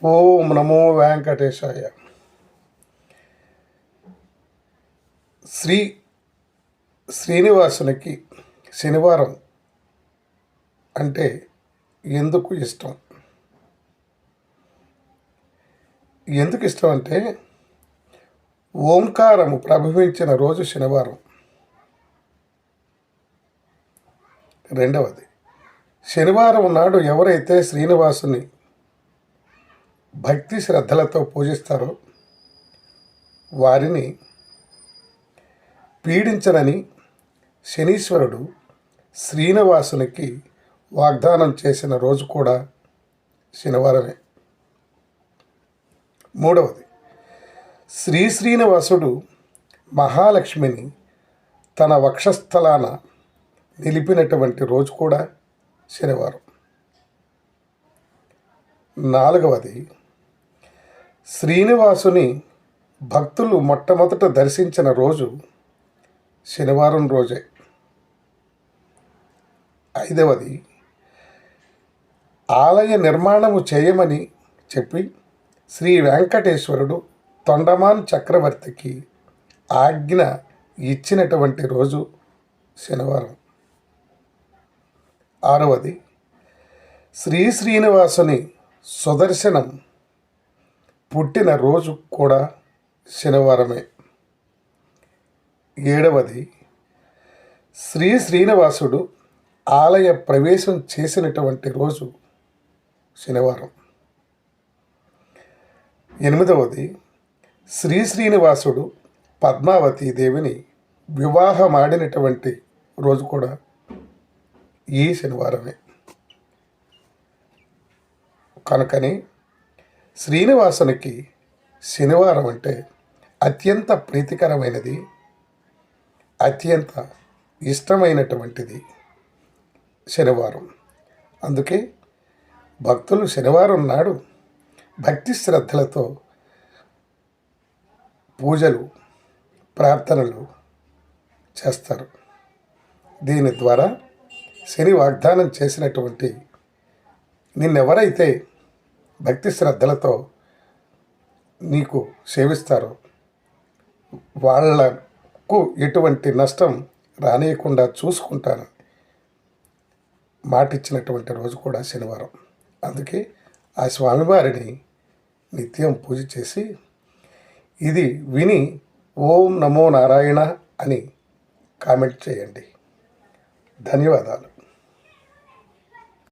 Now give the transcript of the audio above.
ఓం నమో వెంకటేశాయ. శ్రీనివాసునికి శనివారం అంటే ఎందుకు ఇష్టం? ఎందుకు ఇష్టం అంటే ఓంకారము ప్రభవించిన రోజు శనివారం. రెండవది, శనివారం నాడు ఎవరైతే శ్రీనివాసుని భక్తి శ్రద్ధలతో పూజిస్తారో వారిని పీడించనని శనీశ్వరుడు శ్రీనివాసునికి వాగ్దానం చేసిన రోజు కూడా శనివారమే. మూడవది, శ్రీనివాసుడు మహాలక్ష్మిని తన వక్షస్థలాన నిలిపినటువంటి రోజు కూడా శనివారం. నాలుగవది, శ్రీనివాసుని భక్తులు మొట్టమొదట దర్శించిన రోజు శనివారం రోజే. ఐదవది, ఆలయ నిర్మాణము చేయమని చెప్పి శ్రీ వెంకటేశ్వరుడు తొండమాన్ చక్రవర్తికి ఆజ్ఞ ఇచ్చినటువంటి రోజు శనివారం. ఆరవది, శ్రీనివాసుని సుదర్శనం పుట్టిన రోజు కూడా శనివారమే. ఏడవది, శ్రీనివాసుడు ఆలయ ప్రవేశం చేసినటువంటి రోజు శనివారం. ఎనిమిదవది, శ్రీనివాసుడు పద్మావతీ దేవిని వివాహమాడినటువంటి రోజు కూడా ఈ శనివారమే. కనుకని శ్రీనివాసునికి శనివారం అంటే అత్యంత ప్రీతికరమైనది, అత్యంత ఇష్టమైనటువంటిది శనివారం. అందుకే భక్తులు శనివారం నాడు భక్తి శ్రద్ధలతో పూజలు, ప్రార్థనలు చేస్తారు. దీని ద్వారా శని వాగ్దానం చేసినటువంటి నిన్నెవరైతే భక్తి శ్రద్ధలతో నీకు సేవిస్తారో వాళ్లకు ఎటువంటి నష్టం రానియకుండా చూసుకుంటాను మాటిచ్చినటువంటి రోజు కూడా శనివారం. అందుకే ఆ స్వామివారిని నిత్యం పూజ చేసి ఇది విని ఓం నమో నారాయణ అని కామెంట్ చేయండి. ధన్యవాదాలు.